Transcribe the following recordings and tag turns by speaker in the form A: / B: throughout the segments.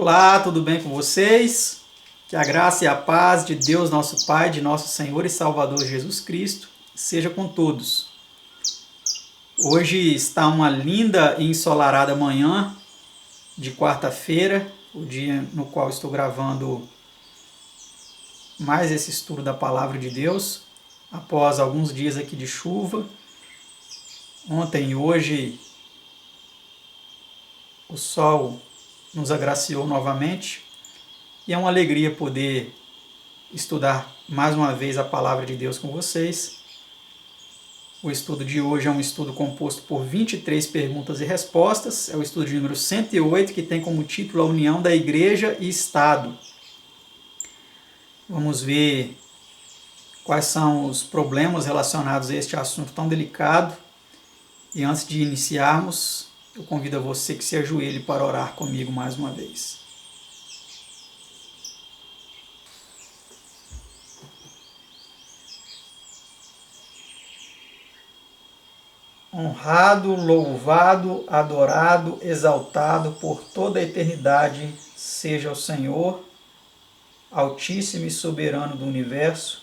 A: Olá, tudo bem com vocês? Que a graça e a paz de Deus, nosso Pai, de nosso Senhor e Salvador Jesus Cristo, seja com todos. Hoje está uma linda e ensolarada manhã de quarta-feira, o dia no qual estou gravando mais esse estudo da Palavra de Deus, após alguns dias aqui de chuva. Ontem e hoje o sol nos agraciou novamente e é uma alegria poder estudar mais uma vez a Palavra de Deus com vocês. O estudo de hoje é um estudo composto por 23 perguntas e respostas, é o estudo de número 108, que tem como título A União da Igreja e Estado. Vamos ver quais são os problemas relacionados a este assunto tão delicado. E antes de iniciarmos, eu convido a você que se ajoelhe para orar comigo mais uma vez. Honrado, louvado, adorado, exaltado por toda a eternidade seja o Senhor, Altíssimo e Soberano do Universo,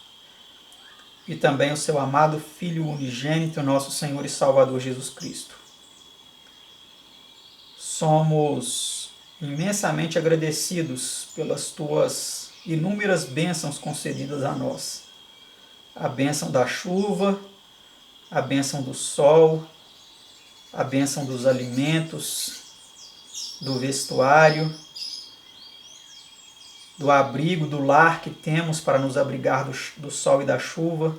A: e também o seu amado Filho unigênito, nosso Senhor e Salvador Jesus Cristo. Somos imensamente agradecidos pelas tuas inúmeras bênçãos concedidas a nós. A bênção da chuva, a bênção do sol, a bênção dos alimentos, do vestuário, do abrigo, do lar que temos para nos abrigar do sol e da chuva.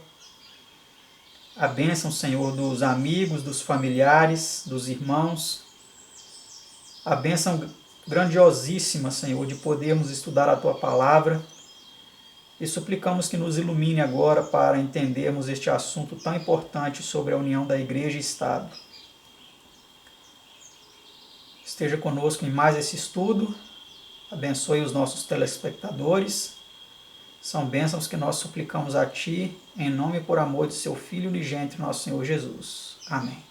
A: A bênção, Senhor, dos amigos, dos familiares, dos irmãos. A bênção grandiosíssima, Senhor, de podermos estudar a Tua Palavra. E suplicamos que nos ilumine agora para entendermos este assunto tão importante sobre a união da Igreja e Estado. Esteja conosco em mais esse estudo. Abençoe os nossos telespectadores. São bênçãos que nós suplicamos a Ti, em nome e por amor de Seu Filho unigênito, nosso Senhor Jesus. Amém.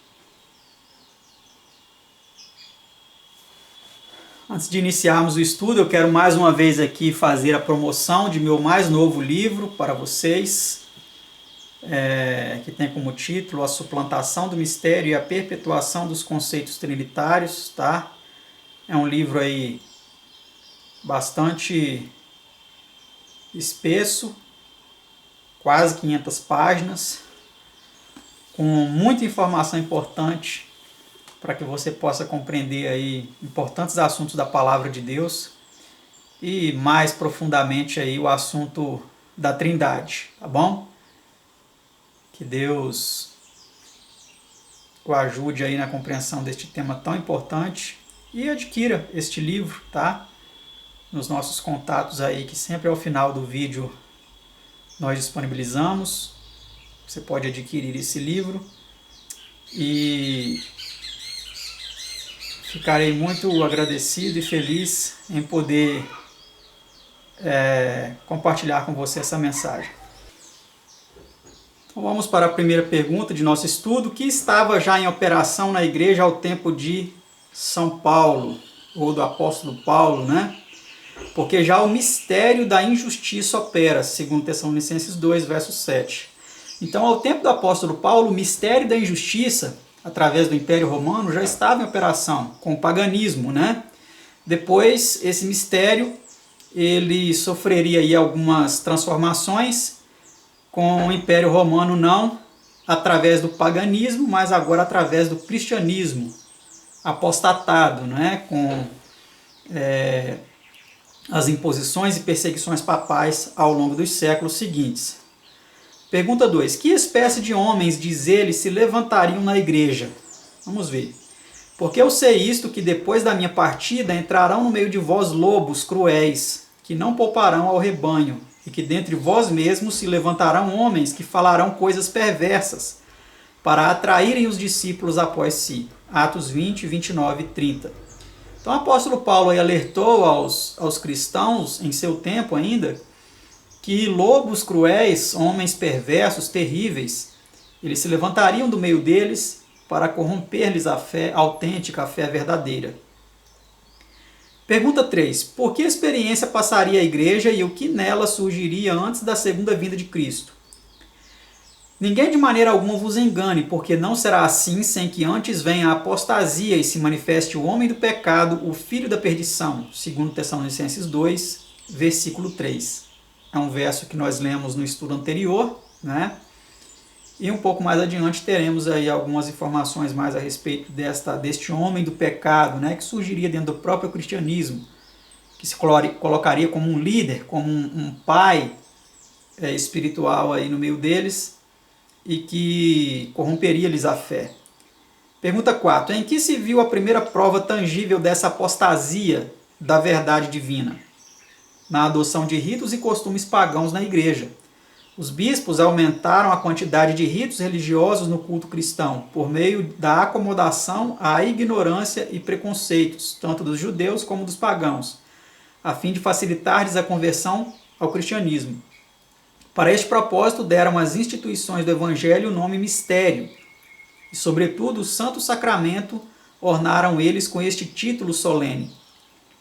A: Antes de iniciarmos o estudo, eu quero mais uma vez aqui fazer a promoção de meu mais novo livro para vocês, que tem como título A Suplantação do Mistério e a Perpetuação dos Conceitos Trinitários, tá? É um livro aí bastante espesso, quase 500 páginas, com muita informação importante para que você possa compreender aí importantes assuntos da Palavra de Deus e mais profundamente aí o assunto da Trindade, tá bom? Que Deus o ajude aí na compreensão deste tema tão importante e adquira este livro, tá? Nos nossos contatos aí, que sempre ao final do vídeo nós disponibilizamos. Você pode adquirir esse livro e ficarei muito agradecido e feliz em poder compartilhar com você essa mensagem. Então vamos para a primeira pergunta de nosso estudo, que estava já em operação na igreja ao tempo de São Paulo, ou do apóstolo Paulo, né? Porque já o mistério da injustiça opera, segundo Tessalonicenses 2, verso 7. Então, ao tempo do apóstolo Paulo, o mistério da injustiça, através do Império Romano, já estava em operação, com o paganismo, né? Depois, esse mistério, ele sofreria aí algumas transformações, com o Império Romano não através do paganismo, mas agora através do cristianismo apostatado, né? Com as imposições e perseguições papais ao longo dos séculos seguintes. Pergunta 2. Que espécie de homens, diz ele, se levantariam na igreja? Vamos ver. Porque eu sei isto, que depois da minha partida entrarão no meio de vós lobos cruéis, que não pouparão ao rebanho, e que dentre vós mesmos se levantarão homens que falarão coisas perversas, para atraírem os discípulos após si. Atos 20, 29 e 30. Então o apóstolo Paulo aí alertou aos cristãos, em seu tempo ainda, que lobos cruéis, homens perversos, terríveis, eles se levantariam do meio deles para corromper-lhes a fé autêntica, a fé verdadeira. Pergunta 3. Por que experiência passaria a igreja e o que nela surgiria antes da segunda vinda de Cristo? Ninguém de maneira alguma vos engane, porque não será assim sem que antes venha a apostasia e se manifeste o homem do pecado, o filho da perdição. 2 Tessalonicenses 2, versículo 3. É um verso que nós lemos no estudo anterior, né? E um pouco mais adiante teremos aí algumas informações mais a respeito deste homem do pecado, né, que surgiria dentro do próprio cristianismo, que se colocaria como um líder, como um pai espiritual aí no meio deles e que corromperia-lhes a fé. Pergunta 4. Em que se viu a primeira prova tangível dessa apostasia da verdade divina? Na adoção de ritos e costumes pagãos na igreja. Os bispos aumentaram a quantidade de ritos religiosos no culto cristão, por meio da acomodação à ignorância e preconceitos, tanto dos judeus como dos pagãos, a fim de facilitar-lhes a conversão ao cristianismo. Para este propósito, deram às instituições do Evangelho o nome mistério, e, sobretudo, o Santo Sacramento ornaram eles com este título solene.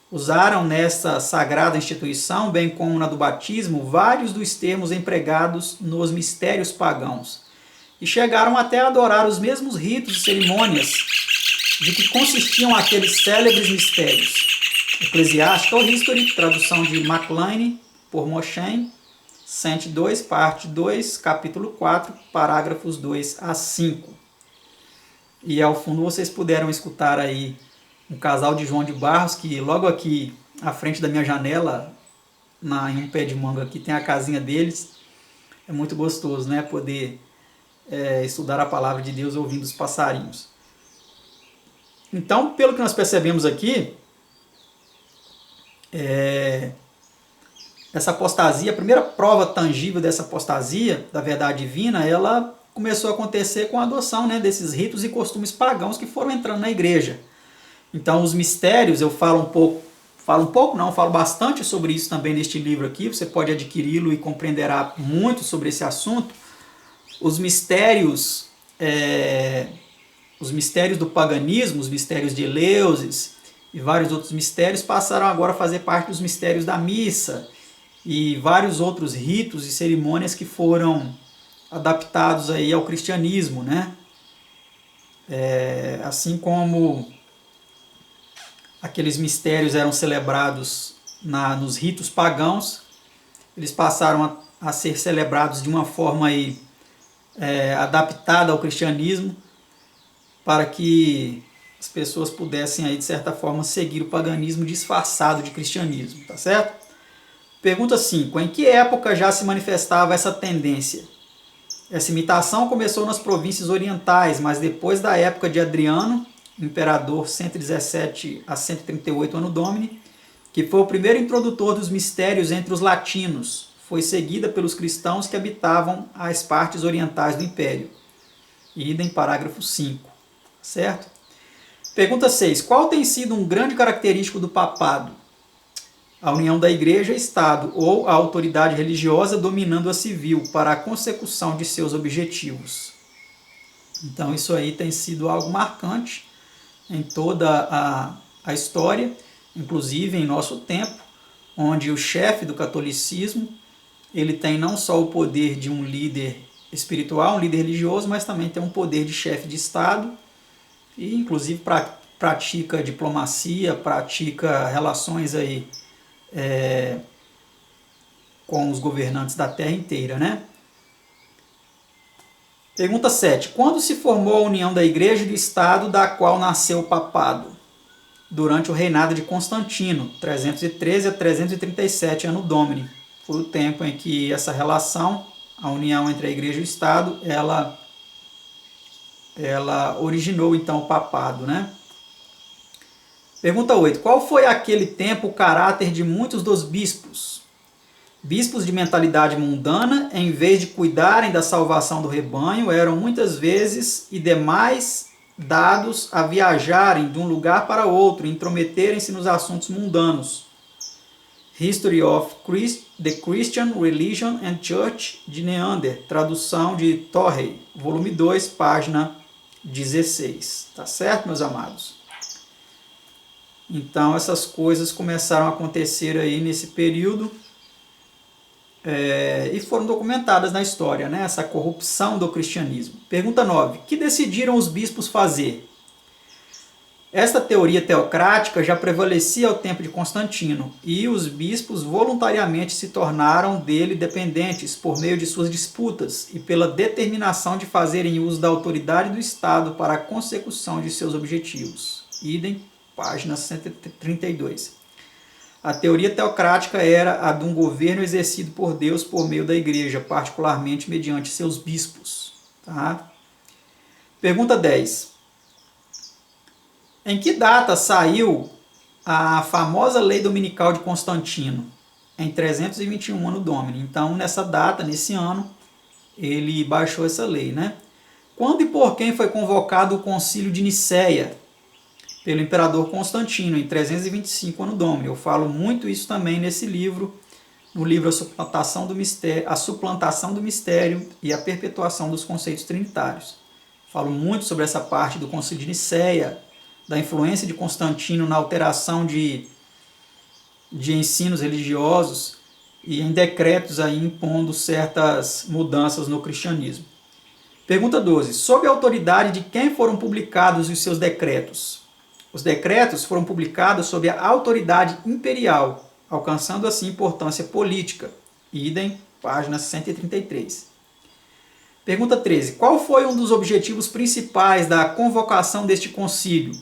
A: Usaram nesta sagrada instituição, bem como na do batismo, vários dos termos empregados nos mistérios pagãos, e chegaram até a adorar os mesmos ritos e cerimônias de que consistiam aqueles célebres mistérios. Ecclesiastical History, tradução de MacLean, por Moshen, 102, parte 2, capítulo 4, parágrafos 2 a 5. E ao fundo vocês puderam escutar aí um casal de João de Barros, que logo aqui à frente da minha janela, em um pé de manga aqui, tem a casinha deles. É muito gostoso, né? Poder estudar a palavra de Deus ouvindo os passarinhos. Então, pelo que nós percebemos aqui, essa apostasia, a primeira prova tangível dessa apostasia, da verdade divina, ela começou a acontecer com a adoção, né, desses ritos e costumes pagãos que foram entrando na igreja. Então, os mistérios, eu falo bastante sobre isso também neste livro aqui, você pode adquiri-lo e compreenderá muito sobre esse assunto. Os mistérios do paganismo, os mistérios de Eleusis e vários outros mistérios passaram agora a fazer parte dos mistérios da missa e vários outros ritos e cerimônias que foram adaptados aí ao cristianismo, né? Assim como aqueles mistérios eram celebrados nos ritos pagãos, eles passaram a ser celebrados de uma forma aí, adaptada ao cristianismo, para que as pessoas pudessem aí, de certa forma, seguir o paganismo disfarçado de cristianismo, tá certo? Pergunta 5. Em que época já se manifestava essa tendência? Essa imitação começou nas províncias orientais, mas depois da época de Adriano, imperador 117 a 138 ano Domini, que foi o primeiro introdutor dos mistérios entre os latinos, foi seguida pelos cristãos que habitavam as partes orientais do império. Idem, parágrafo 5. Certo? Pergunta 6. Qual tem sido um grande característico do papado? A união da igreja e Estado, ou a autoridade religiosa dominando a civil para a consecução de seus objetivos. Então isso aí tem sido algo marcante em toda a história, inclusive em nosso tempo, onde o chefe do catolicismo, ele tem não só o poder de um líder espiritual, um líder religioso, mas também tem um poder de chefe de Estado e inclusive pratica diplomacia, pratica relações aí com os governantes da terra inteira, né? Pergunta 7. Quando se formou a união da igreja e do Estado, da qual nasceu o papado? Durante o reinado de Constantino, 313 a 337 ano Domini. Foi o tempo em que essa relação, a união entre a igreja e o Estado, ela originou então o papado, né? Pergunta 8. Qual foi aquele tempo o caráter de muitos dos bispos? Bispos de mentalidade mundana, em vez de cuidarem da salvação do rebanho, eram muitas vezes e demais dados a viajarem de um lugar para outro, intrometerem-se nos assuntos mundanos. History of the Christian Religion and Church, de Neander, tradução de Torrey, volume 2, página 16. Tá certo, meus amados? Então essas coisas começaram a acontecer aí nesse período e foram documentadas na história, né? Essa corrupção do cristianismo. Pergunta 9. Que decidiram os bispos fazer? Esta teoria teocrática já prevalecia ao tempo de Constantino, e os bispos voluntariamente se tornaram dele dependentes por meio de suas disputas e pela determinação de fazerem uso da autoridade do Estado para a consecução de seus objetivos. Idem, página 132. A teoria teocrática era a de um governo exercido por Deus por meio da igreja, particularmente mediante seus bispos. Tá? Pergunta 10. Em que data saiu a famosa lei dominical de Constantino? Em 321 ano Domini. Então, nessa data, nesse ano, ele baixou essa lei, né? Quando e por quem foi convocado o concílio de Nicéia? Pelo imperador Constantino, em 325 ano Domini. Eu falo muito isso também nesse livro, no livro A Suplantação do Mistério e a Perpetuação dos Conceitos Trinitários. Falo muito sobre essa parte do concílio de Nicéia, da influência de Constantino na alteração de ensinos religiosos e em decretos aí impondo certas mudanças no cristianismo. Pergunta 12. Sob a autoridade de quem foram publicados os seus decretos? Os decretos foram publicados sob a autoridade imperial, alcançando assim importância política. Idem, página 133. Pergunta 13. Qual foi um dos objetivos principais da convocação deste concílio?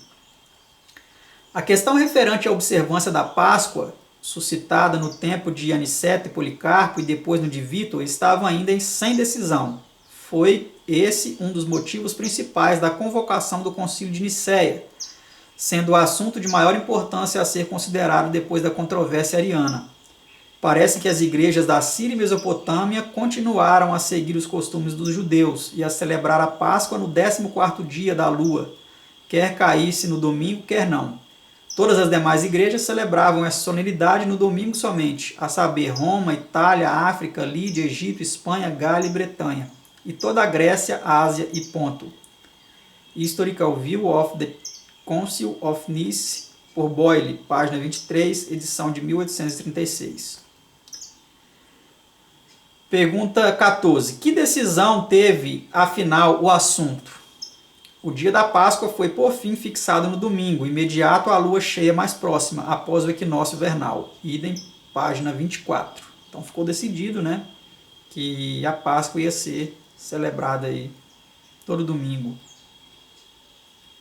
A: A questão referente à observância da Páscoa, suscitada no tempo de Aniceto e Policarpo e depois no de Vítor, estava ainda sem decisão. Foi esse um dos motivos principais da convocação do Concílio de Nicéia, sendo o assunto de maior importância a ser considerado depois da controvérsia ariana. Parece que as igrejas da Síria e Mesopotâmia continuaram a seguir os costumes dos judeus e a celebrar a Páscoa no 14º dia da lua, quer caísse no domingo, quer não. Todas as demais igrejas celebravam essa solenidade no domingo somente, a saber, Roma, Itália, África, Lídia, Egito, Espanha, Gália e Bretanha, e toda a Grécia, Ásia e Ponto. Historical View of the Council of Nice, por Boyle, página 23, edição de 1836. Pergunta 14. Que decisão teve, afinal, o assunto? O dia da Páscoa foi, por fim, fixado no domingo, imediato à lua cheia mais próxima, após o equinócio vernal. Idem, página 24. Então ficou decidido, né, que a Páscoa ia ser celebrada aí todo domingo,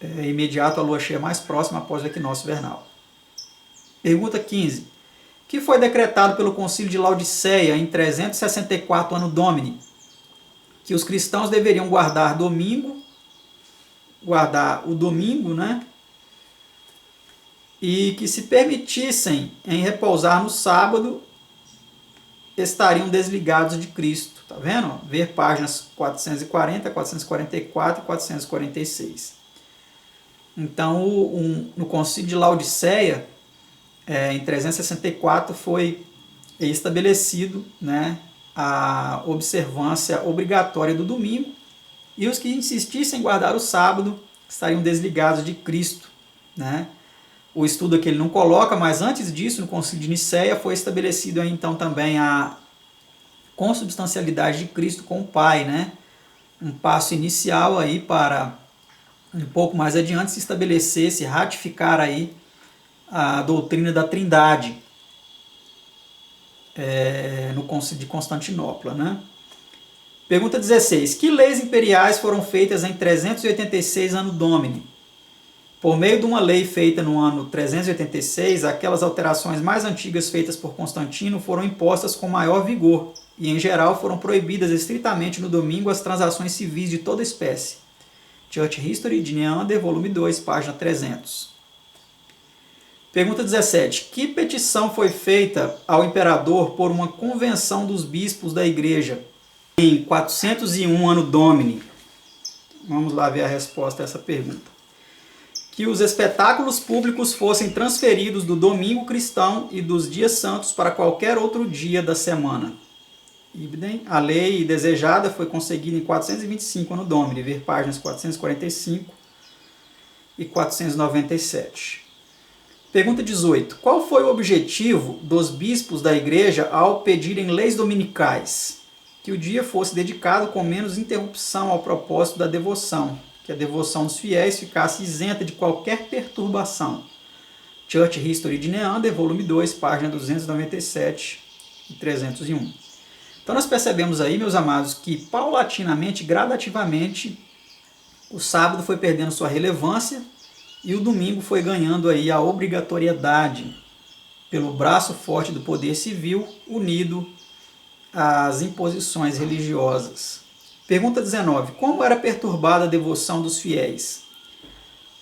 A: imediato à lua cheia mais próxima, após o equinócio vernal. Pergunta 15. Que foi decretado pelo Concílio de Laodiceia em 364 ano Domini? Que os cristãos deveriam guardar o domingo, né? E que se permitissem em repousar no sábado, estariam desligados de Cristo. Tá vendo? Ver páginas 440, 444 e 446. Então, no Concílio de Laodiceia, em 364, foi estabelecido, né, a observância obrigatória do domingo, e os que insistissem em guardar o sábado estariam desligados de Cristo, né? O estudo aqui ele não coloca, mas antes disso, no Concílio de Nicéia, foi estabelecido aí, então também a consubstancialidade de Cristo com o Pai, né? Um passo inicial aí para um pouco mais adiante se estabelecer, se ratificar aí a doutrina da Trindade no Concílio de Constantinopla, né? Pergunta 16. Que leis imperiais foram feitas em 386 ano Domini? Por meio de uma lei feita no ano 386, aquelas alterações mais antigas feitas por Constantino foram impostas com maior vigor e, em geral, foram proibidas estritamente no domingo as transações civis de toda espécie. Church History de Neander, volume 2, página 300. Pergunta 17. Que petição foi feita ao imperador por uma convenção dos bispos da igreja em 401 ano Domini? Vamos lá ver a resposta a essa pergunta. Que os espetáculos públicos fossem transferidos do domingo cristão e dos dias santos para qualquer outro dia da semana. A lei desejada foi conseguida em 425 ano Domini, ver páginas 445 e 497. Pergunta 18. Qual foi o objetivo dos bispos da igreja ao pedirem leis dominicais? Que o dia fosse dedicado com menos interrupção ao propósito da devoção, que a devoção dos fiéis ficasse isenta de qualquer perturbação. Church History de Neander, volume 2, página 297 e 301. Então nós percebemos aí, meus amados, que paulatinamente, gradativamente, o sábado foi perdendo sua relevância e o domingo foi ganhando aí a obrigatoriedade pelo braço forte do poder civil unido às imposições religiosas. Pergunta 19. Como era perturbada a devoção dos fiéis?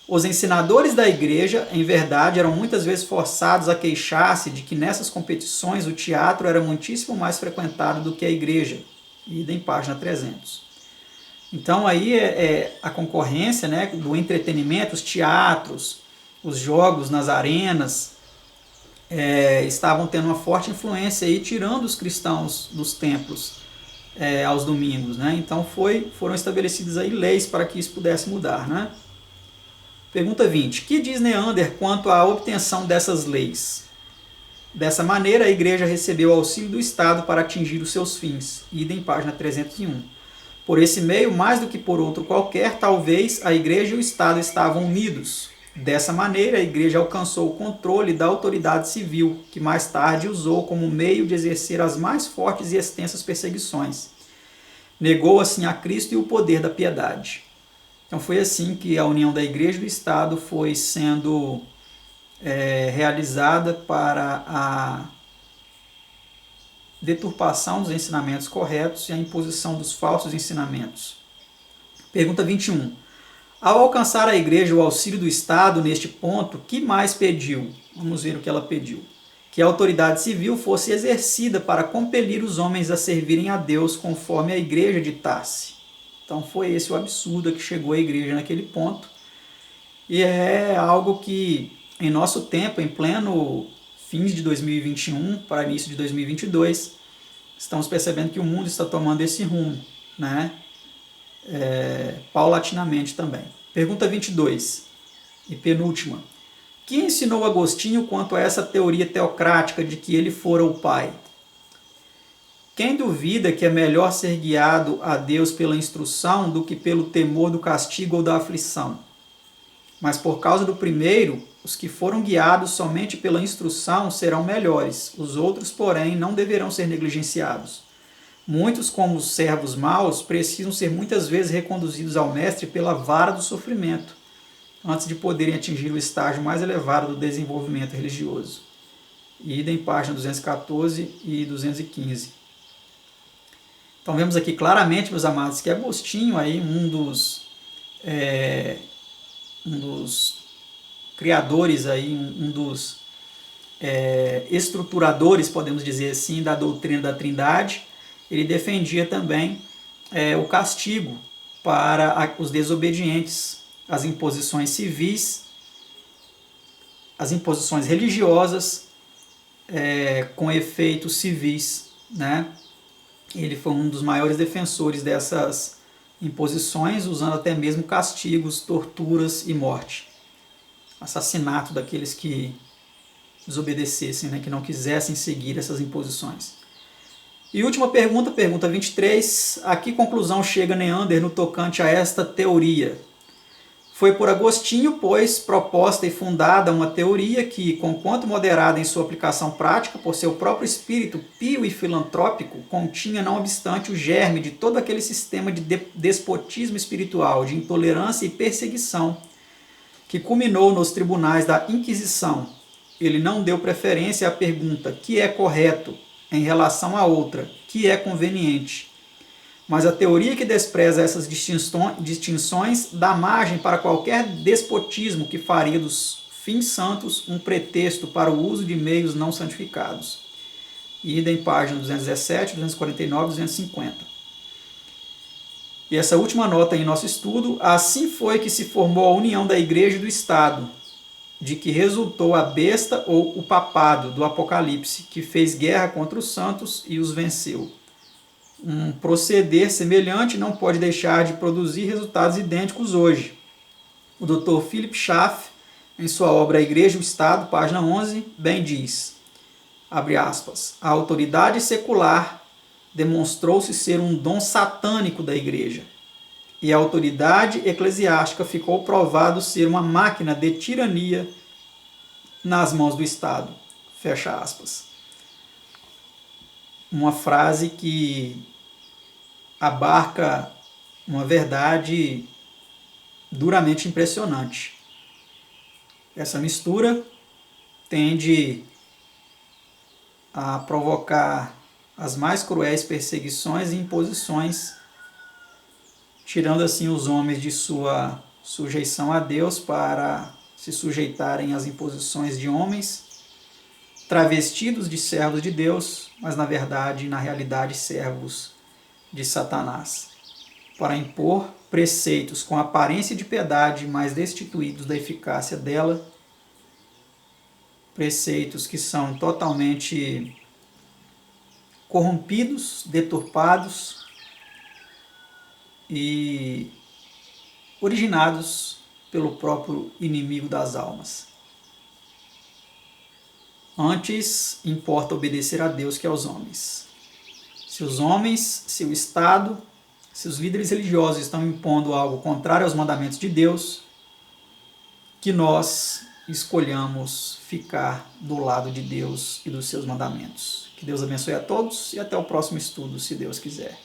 A: Os ensinadores da igreja, em verdade, eram muitas vezes forçados a queixar-se de que nessas competições o teatro era muitíssimo mais frequentado do que a igreja. Idem, página 300. Então aí a concorrência, né, do entretenimento, os teatros, os jogos nas arenas, estavam tendo uma forte influência aí, tirando os cristãos dos templos aos domingos, né? Então foram estabelecidas aí leis para que isso pudesse mudar, né? Pergunta 20. Que diz Neander quanto à obtenção dessas leis? Dessa maneira, a igreja recebeu o auxílio do Estado para atingir os seus fins. Idem, página 301. Por esse meio, mais do que por outro qualquer, talvez a igreja e o Estado estavam unidos. Dessa maneira, a igreja alcançou o controle da autoridade civil, que mais tarde usou como meio de exercer as mais fortes e extensas perseguições. Negou assim a Cristo e o poder da piedade. Então foi assim que a união da igreja e do Estado foi sendo realizada para a deturpação dos ensinamentos corretos e a imposição dos falsos ensinamentos. Pergunta 21. Ao alcançar a igreja o auxílio do Estado neste ponto, que mais pediu? Vamos ver o que ela pediu. Que a autoridade civil fosse exercida para compelir os homens a servirem a Deus conforme a igreja ditasse. Então foi esse o absurdo que chegou a igreja naquele ponto. E é algo que, em nosso tempo, em pleno fins de 2021 para início de 2022, estamos percebendo que o mundo está tomando esse rumo, né? Paulatinamente também. Pergunta 22 e penúltima. Que ensinou Agostinho quanto a essa teoria teocrática de que ele fora o Pai? Quem duvida que é melhor ser guiado a Deus pela instrução do que pelo temor do castigo ou da aflição? Mas por causa do primeiro, os que foram guiados somente pela instrução serão melhores, os outros, porém, não deverão ser negligenciados. Muitos, como os servos maus, precisam ser muitas vezes reconduzidos ao mestre pela vara do sofrimento, antes de poderem atingir o estágio mais elevado do desenvolvimento religioso. Idem, página 214 e 215. Então vemos aqui claramente, meus amados, que Agostinho, aí, um dos criadores, aí, um dos estruturadores, podemos dizer assim, da doutrina da Trindade, ele defendia também o castigo para os desobedientes, as imposições civis, as imposições religiosas com efeitos civis, né? Ele foi um dos maiores defensores dessas imposições, usando até mesmo castigos, torturas e morte. Assassinato daqueles que desobedecessem, né, que não quisessem seguir essas imposições. E última pergunta, pergunta 23. A que conclusão chega Neander no tocante a esta teoria? Foi por Agostinho, pois, proposta e fundada uma teoria que, conquanto moderada em sua aplicação prática, por seu próprio espírito pio e filantrópico, continha, não obstante, o germe de todo aquele sistema de despotismo espiritual, de intolerância e perseguição, que culminou nos tribunais da Inquisição. Ele não deu preferência à pergunta que é correto em relação à outra, que é conveniente. Mas a teoria que despreza essas distinções dá margem para qualquer despotismo que faria dos fins santos um pretexto para o uso de meios não santificados. Idem, página 217, 249 e 250. E essa última nota em nosso estudo: assim foi que se formou a união da Igreja e do Estado, de que resultou a besta ou o papado do Apocalipse, que fez guerra contra os santos e os venceu. Um proceder semelhante não pode deixar de produzir resultados idênticos hoje. O Dr. Philip Schaff, em sua obra A Igreja e o Estado, página 11, bem diz, abre aspas, a autoridade secular demonstrou-se ser um dom satânico da Igreja, e a autoridade eclesiástica ficou provado ser uma máquina de tirania nas mãos do Estado. Fecha aspas. Uma frase que abarca uma verdade duramente impressionante. Essa mistura tende a provocar as mais cruéis perseguições e imposições, tirando assim os homens de sua sujeição a Deus para se sujeitarem às imposições de homens, travestidos de servos de Deus, mas na verdade, na realidade, servos de Satanás, para impor preceitos com aparência de piedade, mas destituídos da eficácia dela, preceitos que são totalmente corrompidos, deturpados e originados pelo próprio inimigo das almas. Antes, importa obedecer a Deus que aos homens. Se os homens, se o Estado, se os líderes religiosos estão impondo algo contrário aos mandamentos de Deus, que nós escolhamos ficar do lado de Deus e dos seus mandamentos. Que Deus abençoe a todos e até o próximo estudo, se Deus quiser.